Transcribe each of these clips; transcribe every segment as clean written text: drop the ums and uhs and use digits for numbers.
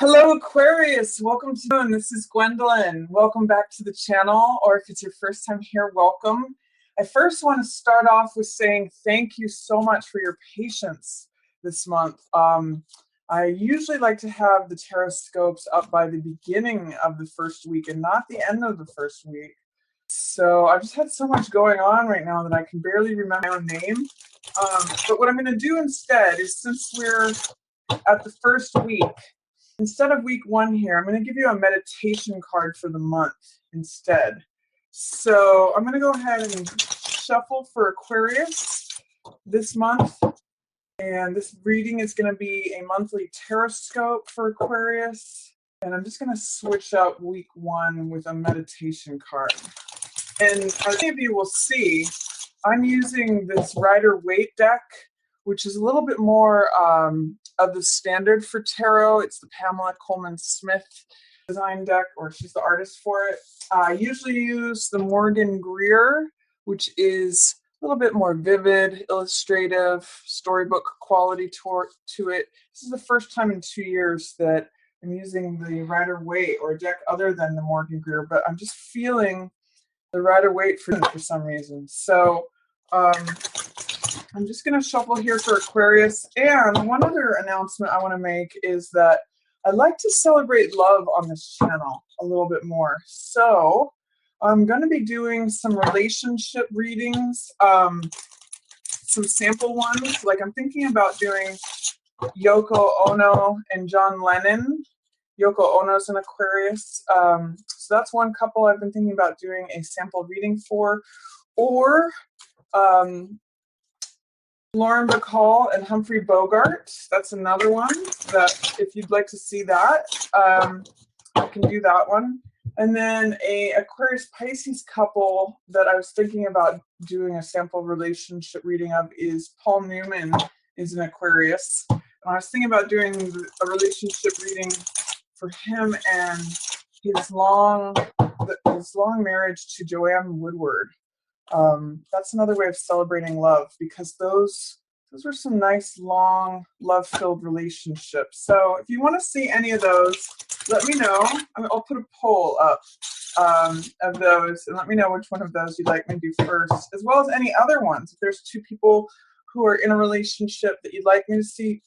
Hello Aquarius, welcome to and this is Gwendolyn. Welcome back to the channel, or if it's your first time here, welcome. I first want to start off with saying thank you so much for your patience this month. I usually like to have the tarot scopes up by the beginning of the first week and not the end of the first week. So I've just had so much going on right now that I can barely remember my own name. But what I'm going to do instead is, since we're at the first week, instead of week one here, I'm going to give you a meditation card for the month instead. So I'm going to go ahead and shuffle for Aquarius this month. And this reading is going to be a monthly tarot scope for Aquarius. And I'm just going to switch up week one with a meditation card. And as many of you will see, I'm using this Rider-Waite deck, which is a little bit more of the standard for tarot. It's the Pamela Coleman Smith design deck, or she's the artist for it. I usually use the Morgan Greer, which is a little bit more vivid, illustrative, storybook quality to it. This is the first time in 2 years that I'm using the Rider-Waite or a deck other than the Morgan Greer, but I'm just feeling the Rider-Waite for some reason. So I'm just going to shuffle here for Aquarius. And one other announcement I want to make is that I'd like to celebrate love on this channel a little bit more. So I'm going to be doing some relationship readings, some sample ones. Like I'm thinking about doing Yoko Ono and John Lennon. Yoko Ono's an Aquarius. So that's one couple I've been thinking about doing a sample reading for. Or Lauren Bacall and Humphrey Bogart. That's another one that if you'd like to see that, I can do that one. And then a Aquarius Pisces couple that I was thinking about doing a sample relationship reading of is Paul Newman is an Aquarius. And I was thinking about doing a relationship reading for him and his long marriage to Joanne Woodward. That's another way of celebrating love, because those were some nice, long, love-filled relationships. So if you want to see any of those, let me know. I'll put a poll up of those, and let me know which one of those you'd like me to do first, as well as any other ones. If there's two people who are in a relationship that you'd like to see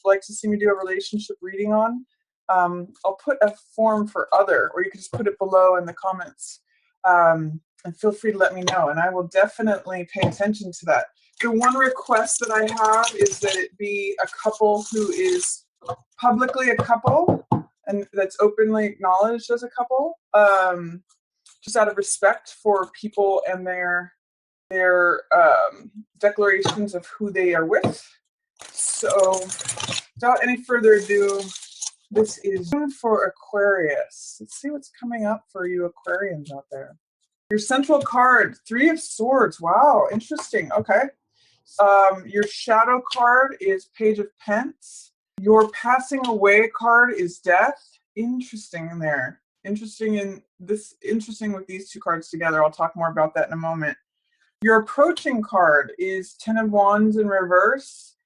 me do a relationship reading on, I'll put a form for other, or you can just put it below in the comments. And feel free to let me know, and I will definitely pay attention to that. The one request that I have is that it be a couple who is publicly a couple and that's openly acknowledged as a couple, just out of respect for people and their declarations of who they are with. So without any further ado, this is for Aquarius. Let's see what's coming up for you Aquarians out there. Your central card, Three of Swords. Wow, interesting. Okay. Your shadow card is Page of Pence. Your passing away card is Death. Interesting in there. Interesting with these two cards together. I'll talk more about that in a moment. Your approaching card is Ten of Wands in reverse.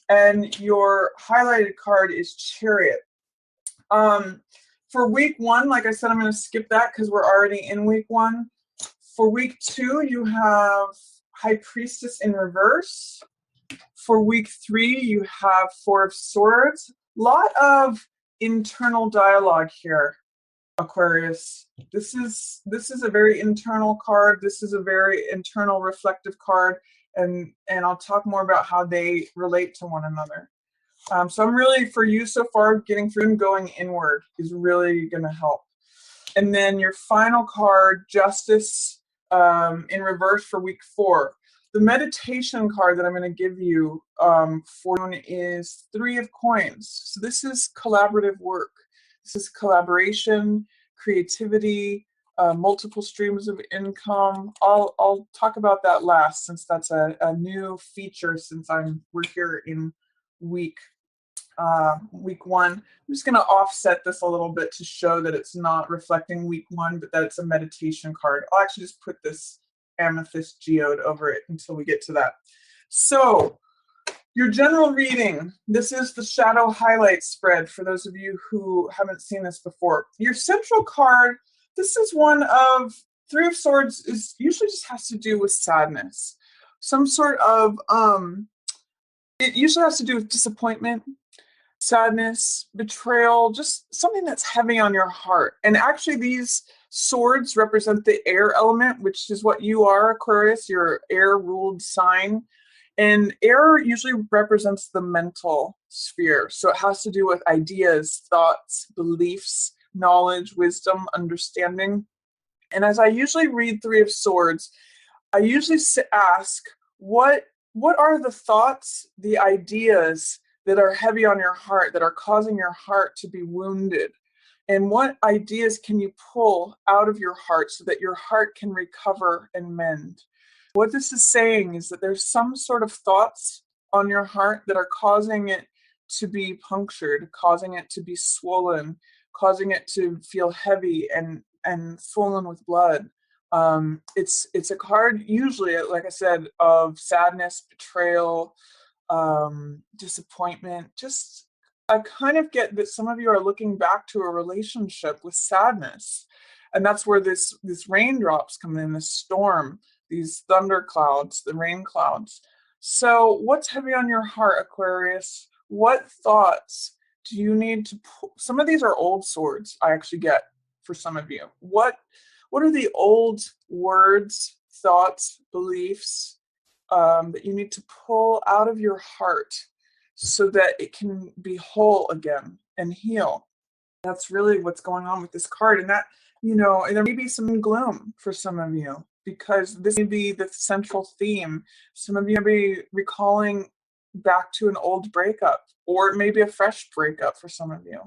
And your highlighted card is Chariot. For week one, like I said, I'm going to skip that because we're already in week one. For week two, you have High Priestess in reverse. For week three, you have Four of Swords. A lot of internal dialogue here, Aquarius. This is a very internal card. This is a very internal reflective card, and I'll talk more about how they relate to one another. So I'm really, for you so far, getting through and going inward is really going to help. And then your final card, Justice, in reverse for week four. The meditation card that I'm going to give you for one is Three of Coins. So this is collaborative work. This is collaboration, creativity, multiple streams of income. I'll talk about that last, since that's a new feature since we're here in week one. I'm just going to offset this a little bit to show that it's not reflecting week one, but that it's a meditation card. I'll actually just put this amethyst geode over it until we get to that. So Your general reading. This is the shadow highlight spread for those of you who haven't seen this before. Your central card, this is one of Three of Swords is usually just has to do with sadness. Some sort of it usually has to do with disappointment, sadness, betrayal, just something that's heavy on your heart. And actually, these swords represent the air element, which is what you are, Aquarius, your air ruled sign. And air usually represents the mental sphere. So it has to do with ideas, thoughts, beliefs, knowledge, wisdom, understanding. And as I usually read Three of Swords, I usually ask, what are the thoughts, the ideas that are heavy on your heart, that are causing your heart to be wounded? And what ideas can you pull out of your heart so that your heart can recover and mend? What this is saying is that there's some sort of thoughts on your heart that are causing it to be punctured, causing it to be swollen, causing it to feel heavy and swollen with blood. It's a card usually, like I said, of sadness, betrayal, disappointment. Just I kind of get that some of you are looking back to a relationship with sadness, and that's where this raindrops come in, this storm, these thunder clouds, the rain clouds. So, what's heavy on your heart, Aquarius? What thoughts do you need to pull? Some of these are old swords. I actually get for some of you. What are the old words, thoughts, beliefs that you need to pull out of your heart so that it can be whole again and heal? That's really what's going on with this card. And that, there may be some gloom for some of you because this may be the central theme. Some of you may be recalling back to an old breakup, or it may be a fresh breakup for some of you.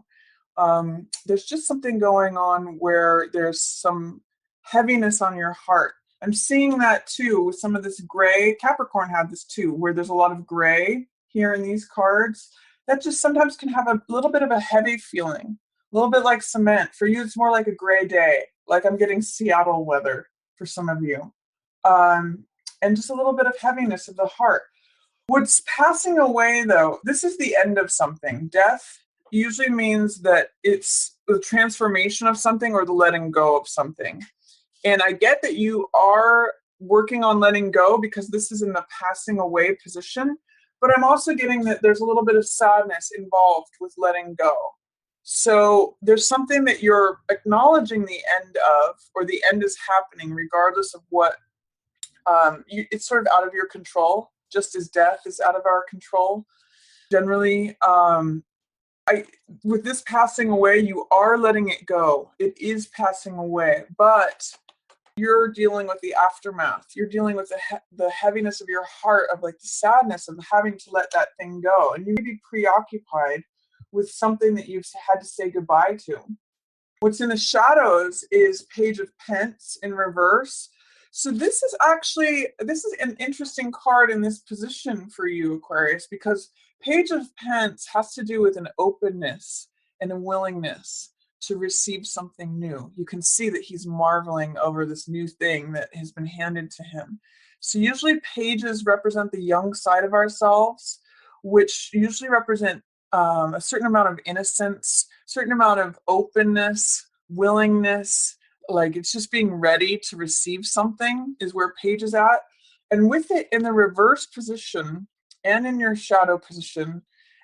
There's just something going on where there's some heaviness on your heart. I'm seeing that too with some of this gray. Capricorn had this too, where there's a lot of gray here in these cards. That just sometimes can have a little bit of a heavy feeling, a little bit like cement. For you, it's more like a gray day, like I'm getting Seattle weather for some of you. And just a little bit of heaviness of the heart. What's passing away, though, this is the end of something. Death usually means that it's the transformation of something or the letting go of something. And I get that you are working on letting go because this is in the passing away position, but I'm also getting that there's a little bit of sadness involved with letting go. So there's something that you're acknowledging the end of, or the end is happening regardless of what, it's sort of out of your control, just as death is out of our control. Generally, with this passing away, you are letting it go. It is passing away, but you're dealing with the aftermath. You're dealing with the heaviness of your heart, of like the sadness of having to let that thing go. And you may be preoccupied with something that you've had to say goodbye to. What's in the shadows is Page of Pence in reverse. So this is an interesting card in this position for you, Aquarius, because Page of Pence has to do with an openness and a willingness to receive something new. You can see that he's marveling over this new thing that has been handed to him. So usually pages represent the young side of ourselves, which usually represent a certain amount of innocence, certain amount of openness, willingness, like it's just being ready to receive something is where page is at. And with it in the reverse position and in your shadow position,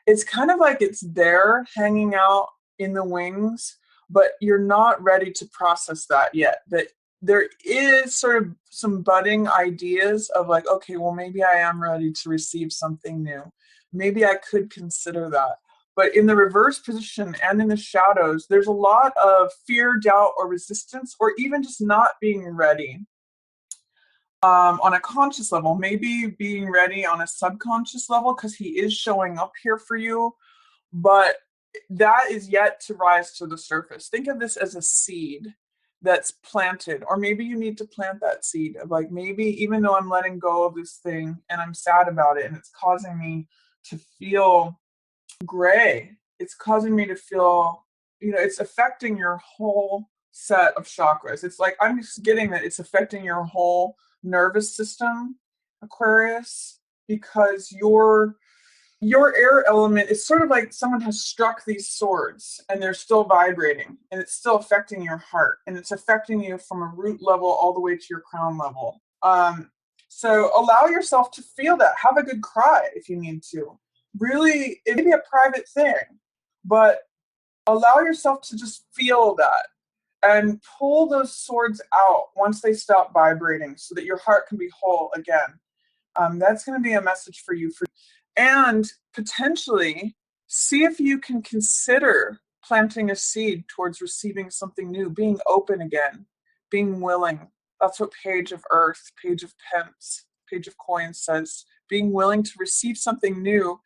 it's kind of like it's there hanging out in the wings, but you're not ready to process that yet. That there is sort of some budding ideas of like, okay, well, maybe I am ready to receive something new. Maybe I could consider that. But in the reverse position and in the shadows, there's a lot of fear, doubt, or resistance, or even just not being ready on a conscious level, maybe being ready on a subconscious level because he is showing up here for you. But that is yet to rise to the surface. Think of this as a seed that's planted, or maybe you need to plant that seed of like, maybe even though I'm letting go of this thing and I'm sad about it and it's causing me to feel gray, it's causing me to feel, it's affecting your whole set of chakras. It's like, I'm just getting that it's affecting your whole nervous system, Aquarius, because your air element is sort of like someone has struck these swords and they're still vibrating and it's still affecting your heart and it's affecting you from a root level all the way to your crown level. So allow yourself to feel that. Have a good cry if you need to. Really, it may be a private thing, but allow yourself to just feel that and pull those swords out once they stop vibrating so that your heart can be whole again. That's going to be a message for you. And potentially see if you can consider planting a seed towards receiving something new, being open again, being willing. That's what Page of Earth, Page of Pence, Page of Coins says. Being willing to receive something new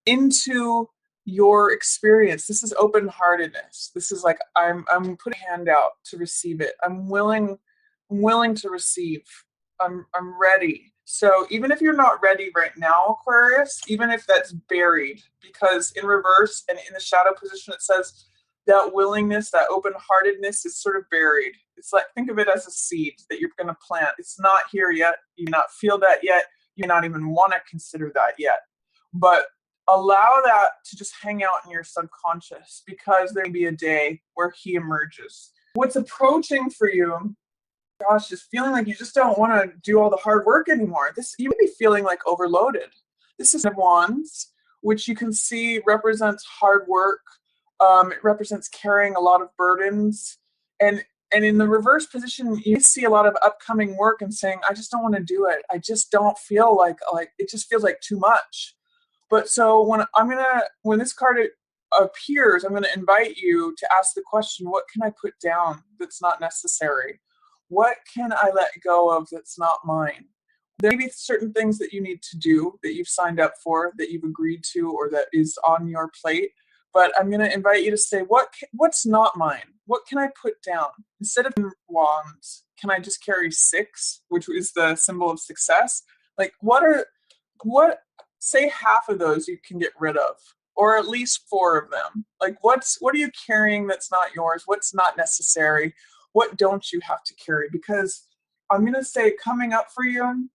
into your experience. This is open-heartedness. This is like I'm putting a hand out to receive it. I'm willing to receive. I'm ready. So even if you're not ready right now, Aquarius, even if that's buried, because in reverse and in the shadow position it says that willingness, that open-heartedness is sort of buried. It's like, think of it as a seed that you're going to plant. It's not here yet. You may not feel that yet. You may not even want to consider that yet. But allow that to just hang out in your subconscious, because there may be a day where he emerges. What's approaching for you, gosh, just feeling like you just don't want to do all the hard work anymore. You may be feeling like overloaded. This is Wands, which you can see represents hard work. It represents carrying a lot of burdens. And in the reverse position, you see a lot of upcoming work and saying, I just don't want to do it. I just don't feel like it just feels like too much. But so when this card appears, I'm going to invite you to ask the question, what can I put down that's not necessary? What can I let go of that's not mine? There may be certain things that you need to do, that you've signed up for, that you've agreed to, or that is on your plate. But I'm going to invite you to say, what's not mine? What can I put down? Instead of wands, can I just carry 6, which is the symbol of success? Like, say half of those you can get rid of, or at least 4 of them. Like, what are you carrying that's not yours? What's not necessary? What don't you have to carry? Because I'm going to say, coming up for you,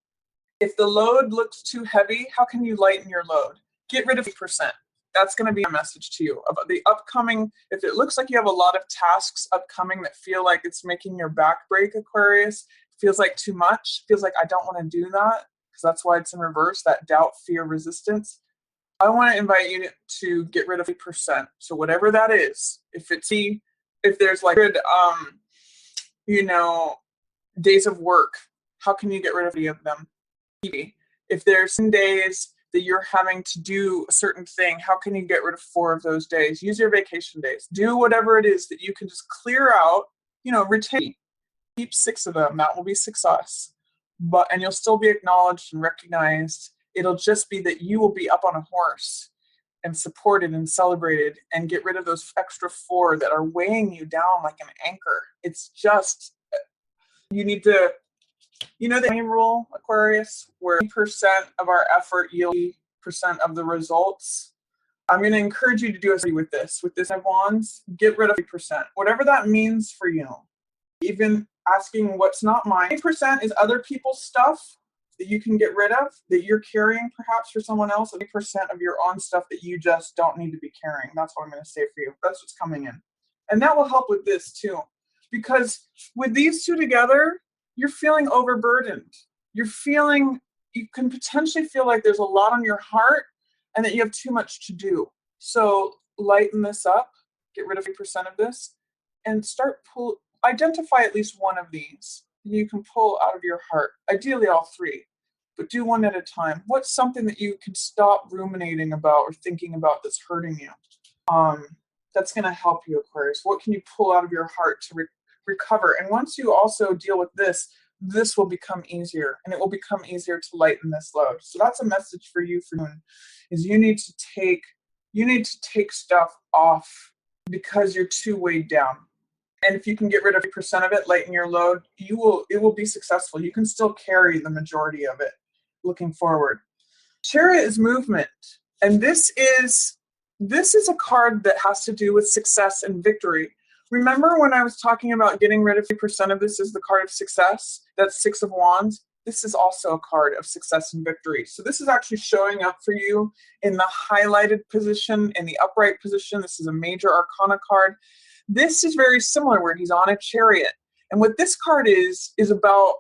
if the load looks too heavy, how can you lighten your load? Get rid of 8%. That's going to be a message to you about the upcoming. If it looks like you have a lot of tasks upcoming that feel like it's making your back break, Aquarius, feels like too much, feels like I don't want to do that, because that's why it's in reverse, that doubt, fear, resistance. I want to invite you to get rid of 8%. So whatever that is, if there's like good, days of work, how can you get rid of any of them? If there's some days that you're having to do a certain thing, how can you get rid of 4 of those days? Use your vacation days. Do whatever it is that you can just clear out, retain. Keep 6 of them. That will be success. And you'll still be acknowledged and recognized. It'll just be that you will be up on a horse and supported and celebrated, and get rid of those extra 4 that are weighing you down like an anchor. It's just, you need to, the same rule, Aquarius, where 80% of our effort yields 80% of the results. I'm going to encourage you to do a with this of wands. Get rid of 80%, whatever that means for you. Even asking what's not mine. 80% is other people's stuff that you can get rid of, that you're carrying perhaps for someone else. 80% of your own stuff that you just don't need to be carrying. That's what I'm going to say for you. That's what's coming in. And that will help with this too. Because with these 2 together, you're feeling overburdened. You can potentially feel like there's a lot on your heart and that you have too much to do. So lighten this up, get rid of 80% of this, and identify at least one of these you can pull out of your heart. Ideally all 3, but do one at a time. What's something that you can stop ruminating about or thinking about that's hurting you? That's going to help you, Aquarius. What can you pull out of your heart to recover? And once you also deal with this will become easier, and it will become easier to lighten this load. So that's a message for you for noon, is you need to take stuff off because you're too weighed down. And if you can get rid of 80% of it, lighten your load, it will be successful. You can still carry the majority of it looking forward. Chariot is movement. And this is a card that has to do with success and victory. Remember when I was talking about getting rid of 80% of this is the card of success? That's 6 of wands. this is also a card of success and victory. So this is actually showing up for you in the highlighted position, in the upright position. This is a major arcana card. This is very similar where he's on a chariot. And what this card is about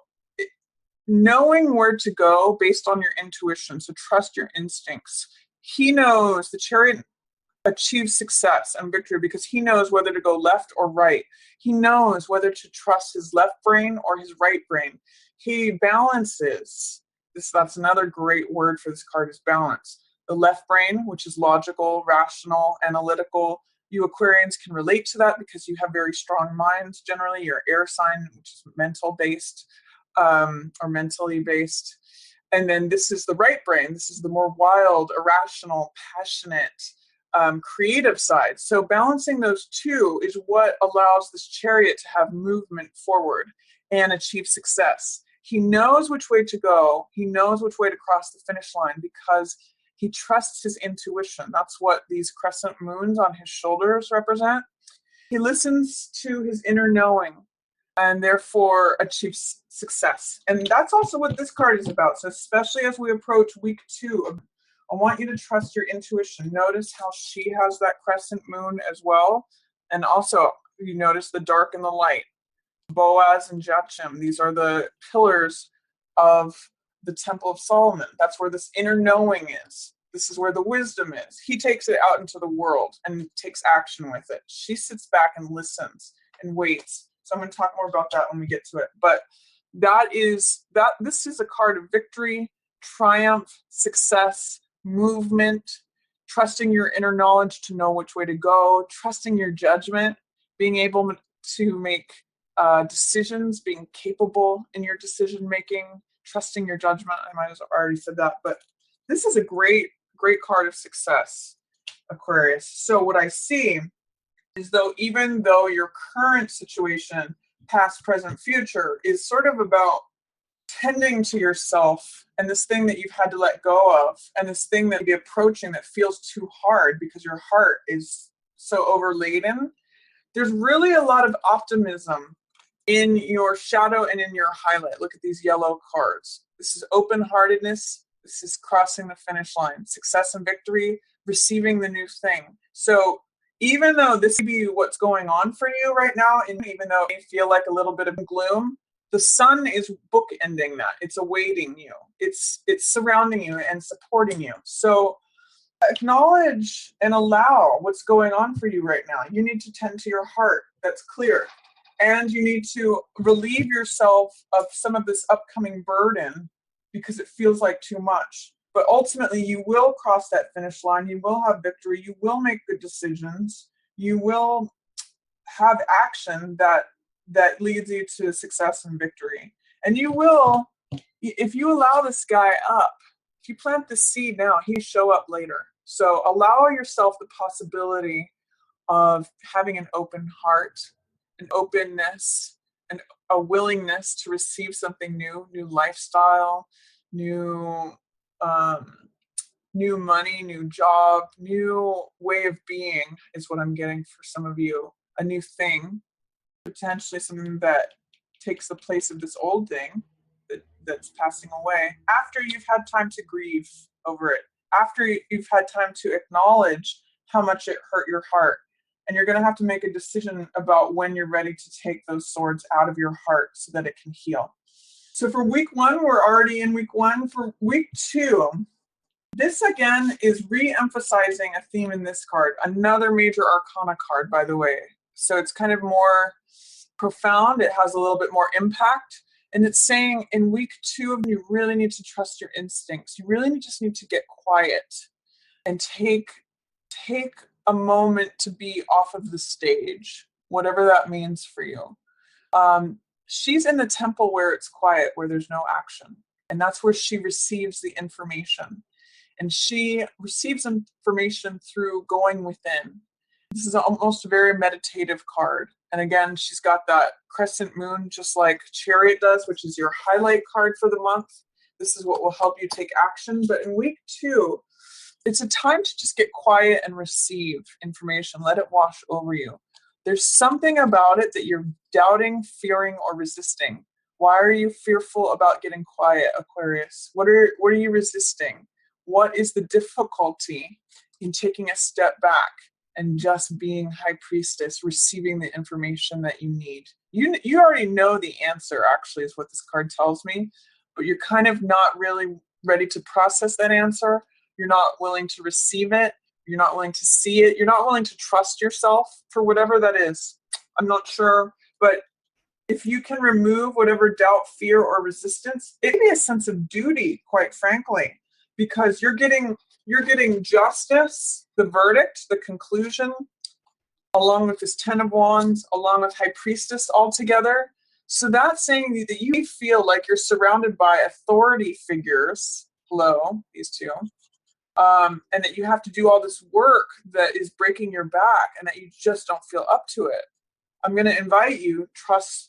knowing where to go based on your intuition. So trust your instincts. He knows the chariot achieves success and victory because he knows whether to go left or right. He knows whether to trust his left brain or his right brain. He balances. That's another great word for this card is balance. The left brain, which is logical, rational, analytical. You Aquarians can relate to that because you have very strong minds. Generally, you're air sign, which is mental based or mentally based. And then this is the right brain. This is the more wild, irrational, passionate, creative side. So balancing those two is what allows this chariot to have movement forward and achieve success. He knows which way to go. He knows which way to cross the finish line because he trusts his intuition. That's what these crescent moons on his shoulders represent. He listens to his inner knowing and therefore achieves success. And that's also what this card is about. So especially as we approach week 2, I want you to trust your intuition. Notice how she has that crescent moon as well. And also you notice the dark and the light. Boaz and Jachim, these are the pillars of the Temple of Solomon. That's where this inner knowing is. This is where the wisdom is. He takes it out into the world and takes action with it. She sits back and listens and waits. So I'm going to talk more about that when we get to it. But this is a card of victory, triumph, success, movement, trusting your inner knowledge to know which way to go, trusting your judgment, being able to make decisions, being capable in your decision making, trusting your judgment. I might have already said that, but this is a great card of success, Aquarius. So what I see is even though your current situation, past, present, future, is sort of about tending to yourself and this thing that you've had to let go of and this thing that you're approaching that feels too hard because your heart is so overladen, there's really a lot of optimism in your shadow and in your highlight. Look at these yellow cards. This is open-heartedness. This is crossing the finish line, success and victory, receiving the new thing. So even though this may be what's going on for you right now, and even though it may feel like a little bit of gloom, the sun is bookending that. It's awaiting you. It's surrounding you and supporting you. So acknowledge and allow what's going on for you right now. You need to tend to your heart. That's clear. And you need to relieve yourself of some of this upcoming burden because it feels like too much. But ultimately, you will cross that finish line. You will have victory. You will make good decisions. You will have action that leads you to success and victory. And you will, if you allow this guy up, if you plant the seed now, he'll show up later. So allow yourself the possibility of having an open heart, an openness, and a willingness to receive something new lifestyle, new money, new job, new way of being is what I'm getting for some of you. A new thing, potentially something that takes the place of this old thing that's passing away after you've had time to grieve over it, after you've had time to acknowledge how much it hurt your heart. And you're going to have to make a decision about when you're ready to take those swords out of your heart so that it can heal. So for week 1, we're already in week 1. For week 2, this again is re-emphasizing a theme in this card, another major arcana card, by the way. So it's kind of more profound. It has a little bit more impact. And it's saying in week 2, you really need to trust your instincts. You really just need to get quiet and take a moment to be off of the stage, whatever that means for you. She's in the temple where it's quiet, where there's no action. And that's where she receives the information. And she receives information through going within. This is almost a very meditative card. And again, she's got that crescent moon, just like Chariot does, which is your highlight card for the month. This is what will help you take action. But in week 2, it's a time to just get quiet and receive information. Let it wash over you. There's something about it that you're doubting, fearing, or resisting. Why are you fearful about getting quiet, Aquarius? What are you resisting? What is the difficulty in taking a step back and just being High Priestess, receiving the information that you need? You already know the answer, actually, is what this card tells me, but you're kind of not really ready to process that answer. You're not willing to receive it. You're not willing to see it. You're not willing to trust yourself for whatever that is. I'm not sure, but if you can remove whatever doubt, fear, or resistance, it can be a sense of duty, quite frankly, because you're getting justice, the verdict, the conclusion, along with this Ten of Wands, along with High Priestess all together. So that's saying that you feel like you're surrounded by authority figures, hello, these two, and that you have to do all this work that is breaking your back and that you just don't feel up to it. I'm going to invite you,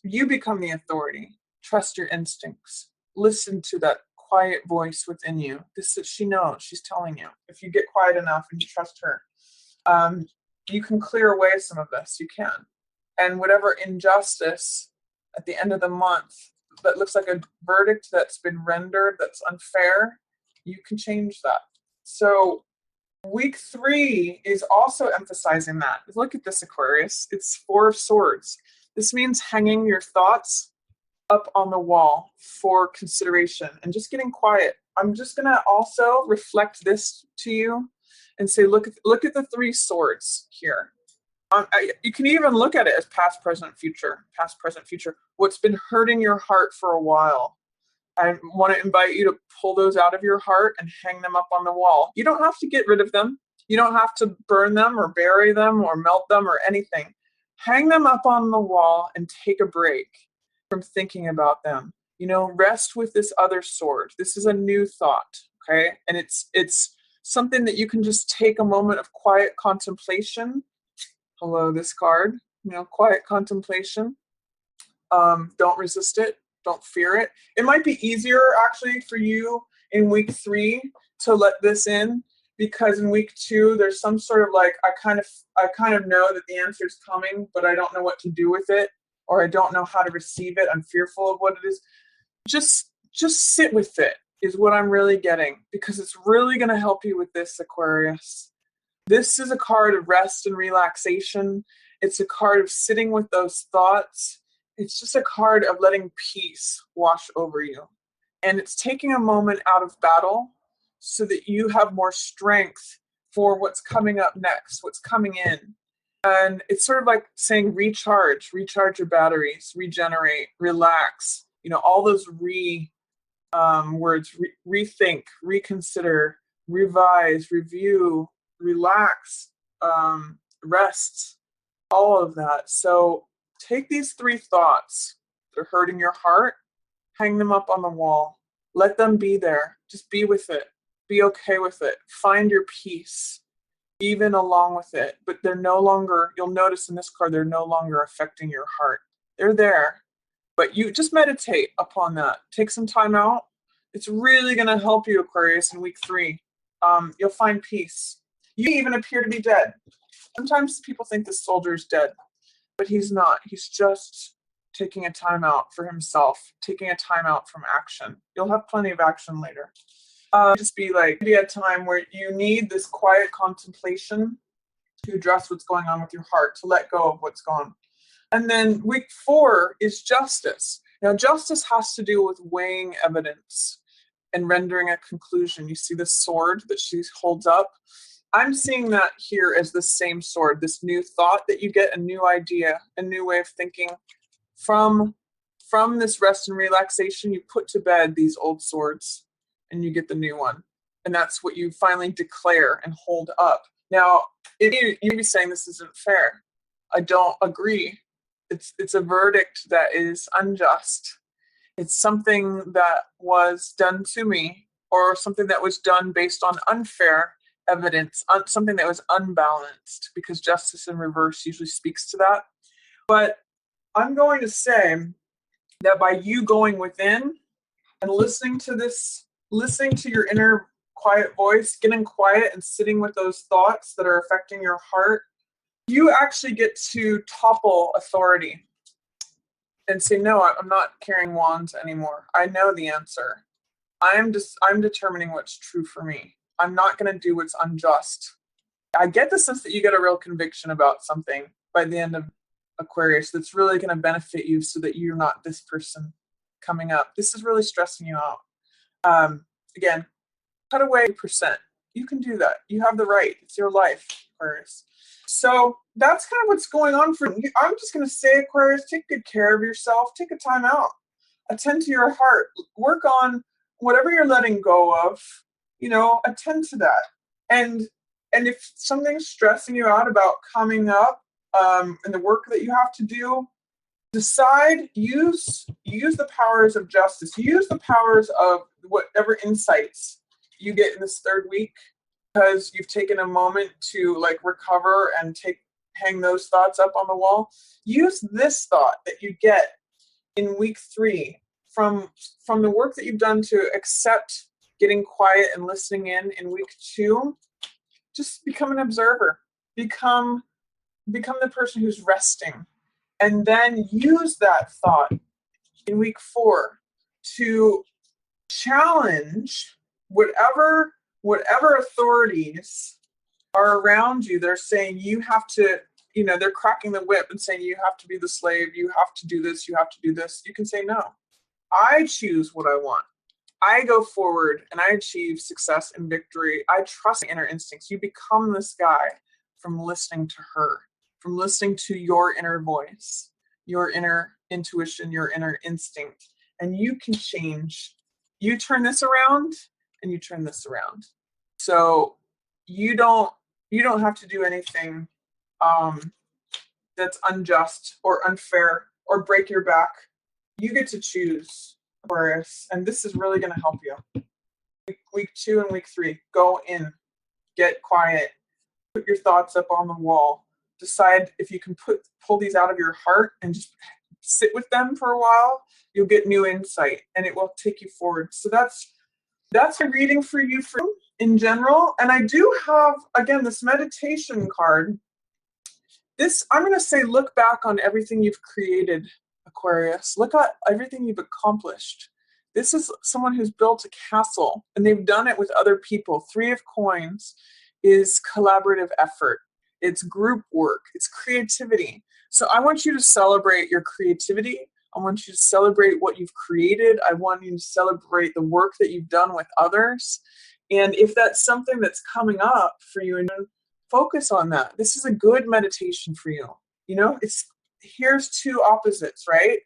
you become the authority. Trust your instincts. Listen to that quiet voice within you. She knows, she's telling you. If you get quiet enough and you trust her, you can clear away some of this. You can. And whatever injustice at the end of the month that looks like a verdict that's been rendered that's unfair, you can change that. So week 3 is also emphasizing that. Look at this, Aquarius. It's 4 of Swords. This means hanging your thoughts up on the wall for consideration and just getting quiet. I'm just going to also reflect this to you and say, look at the 3 swords here. You can even look at it as past, present, future. Past, present, future. What's been hurting your heart for a while. I want to invite you to pull those out of your heart and hang them up on the wall. You don't have to get rid of them. You don't have to burn them or bury them or melt them or anything. Hang them up on the wall and take a break from thinking about them. Rest with this other sword. This is a new thought, okay? And it's something that you can just take a moment of quiet contemplation. Hello, this card. Quiet contemplation. Don't resist it. Don't fear it. It might be easier actually for you in week 3 to let this in, because in week 2 there's some sort of like I kind of know that the answer is coming, but I don't know what to do with it, or I don't know how to receive it. I'm fearful of what it is. Just sit with it is what I'm really getting, because it's really going to help you with this, Aquarius. This is a card of rest and relaxation. It's a card of sitting with those thoughts. It's just a card of letting peace wash over you. And it's taking a moment out of battle so that you have more strength for what's coming up next, what's coming in. And it's sort of like saying recharge your batteries, regenerate, relax. All those words, rethink, reconsider, revise, review, relax, rest, all of that. So take these 3 thoughts that are hurting your heart, hang them up on the wall. Let them be there. Just be with it. Be okay with it. Find your peace, even along with it. But they're no longer, you'll notice in this card, they're no longer affecting your heart. They're there. But you just meditate upon that. Take some time out. It's really going to help you, Aquarius, in week 3. You'll find peace. You even appear to be dead. Sometimes people think the soldier is dead, but he's not. He's just taking a time out for himself, taking a time out from action. You'll have plenty of action later. Just be a time where you need this quiet contemplation to address what's going on with your heart, to let go of what's gone. And then week 4 is justice. Now, justice has to do with weighing evidence and rendering a conclusion. You see the sword that she holds up? I'm seeing that here as the same sword, this new thought that you get, a new idea, a new way of thinking. From this rest and relaxation, you put to bed these old swords and you get the new one. And that's what you finally declare and hold up. Now, you'd be saying this isn't fair. I don't agree. It's a verdict that is unjust. It's something that was done to me, or something that was done based on unfair evidence, something that was unbalanced, because justice in reverse usually speaks to that. But I'm going to say that by you going within and listening to your inner quiet voice, getting quiet and sitting with those thoughts that are affecting your heart, you actually get to topple authority. and say, no, I'm not carrying wands anymore. I know the answer. I'm determining what's true for me. I'm not going to do what's unjust. I get the sense that you get a real conviction about something by the end of Aquarius that's really going to benefit you so that you're not this person coming up. This is really stressing you out. Again, cut away percent. You can do that. You have the right. It's your life, Aquarius. So that's kind of what's going on for you. I'm just going to say, Aquarius, take good care of yourself. Take a time out. Attend to your heart. Work on whatever you're letting go of. Attend to that. And if something's stressing you out about coming up, and the work that you have to do, decide, use the powers of justice. Use the powers of whatever insights you get in this third week, because you've taken a moment to recover and hang those thoughts up on the wall. Use this thought that you get in week 3 from the work that you've done to accept getting quiet and listening in week 2. Just become an observer. Become the person who's resting. And then use that thought in week 4 to challenge whatever authorities are around you. They're saying you have to, they're cracking the whip and saying you have to be the slave, you have to do this, you have to do this. You can say, no, I choose what I want. I go forward and I achieve success and victory. I trust my inner instincts. You become this guy from listening to her, from listening to your inner voice, your inner intuition, your inner instinct. And you can change. You turn this around and you turn this around. So you don't have to do anything that's unjust or unfair or break your back. You get to choose, Aquarius, and this is really going to help you. Week 2 and week 3, go in, get quiet, put your thoughts up on the wall. Decide if you can pull these out of your heart and just sit with them for a while. You'll get new insight and it will take you forward. So that's a reading for you in general. And I do have, again, this meditation card. I'm going to say, look back on everything you've created, Aquarius. Look at everything you've accomplished. This is someone who's built a castle, and they've done it with other people. 3 of Coins is collaborative effort. It's group work. It's creativity. So I want you to celebrate your creativity. I want you to celebrate what you've created. I want you to celebrate the work that you've done with others. And if that's something that's coming up for you, and focus on that. This is a good meditation for you. Here's 2 opposites, right?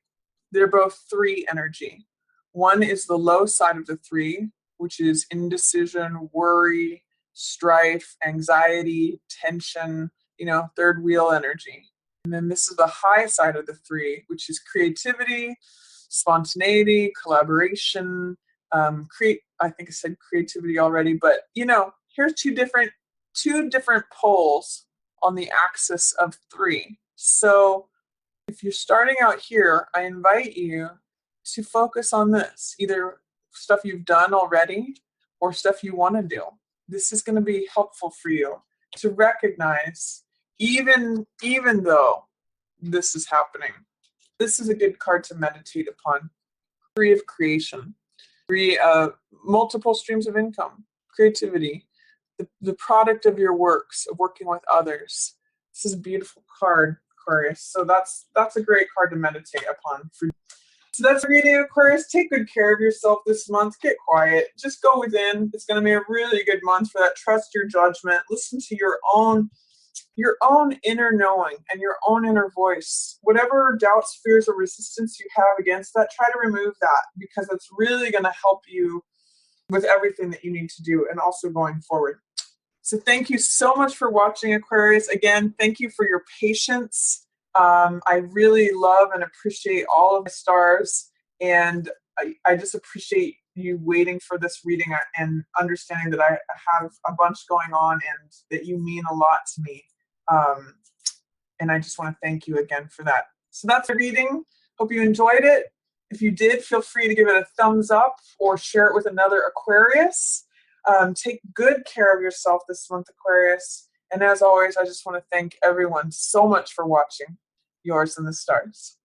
They're both 3 energy. One is the low side of the 3, which is indecision, worry, strife, anxiety, tension, third wheel energy. And then this is the high side of the 3, which is creativity, spontaneity, collaboration, I think I said creativity already, but here's two different poles on the axis of 3. So if you're starting out here, I invite you to focus on this, either stuff you've done already or stuff you want to do. This is going to be helpful for you to recognize, even though this is happening. This is a good card to meditate upon. 3 of creation, 3 multiple streams of income, creativity, the product of your works, of working with others. This is a beautiful card, Aquarius. So that's a great card to meditate upon. So that's a reading, Aquarius. Take good care of yourself this month. Get quiet. Just go within. It's going to be a really good month for that. Trust your judgment. Listen to your own inner knowing and your own inner voice. Whatever doubts, fears, or resistance you have against that, try to remove that, because it's really going to help you with everything that you need to do and also going forward. So thank you so much for watching, Aquarius. Again, thank you for your patience. I really love and appreciate all of the stars, and I just appreciate you waiting for this reading and understanding that I have a bunch going on and that you mean a lot to me. And I just want to thank you again for that. So that's a reading. Hope you enjoyed it. If you did, feel free to give it a thumbs up or share it with another Aquarius. Take good care of yourself this month, Aquarius. And as always, I just want to thank everyone so much for watching. Yours and the stars.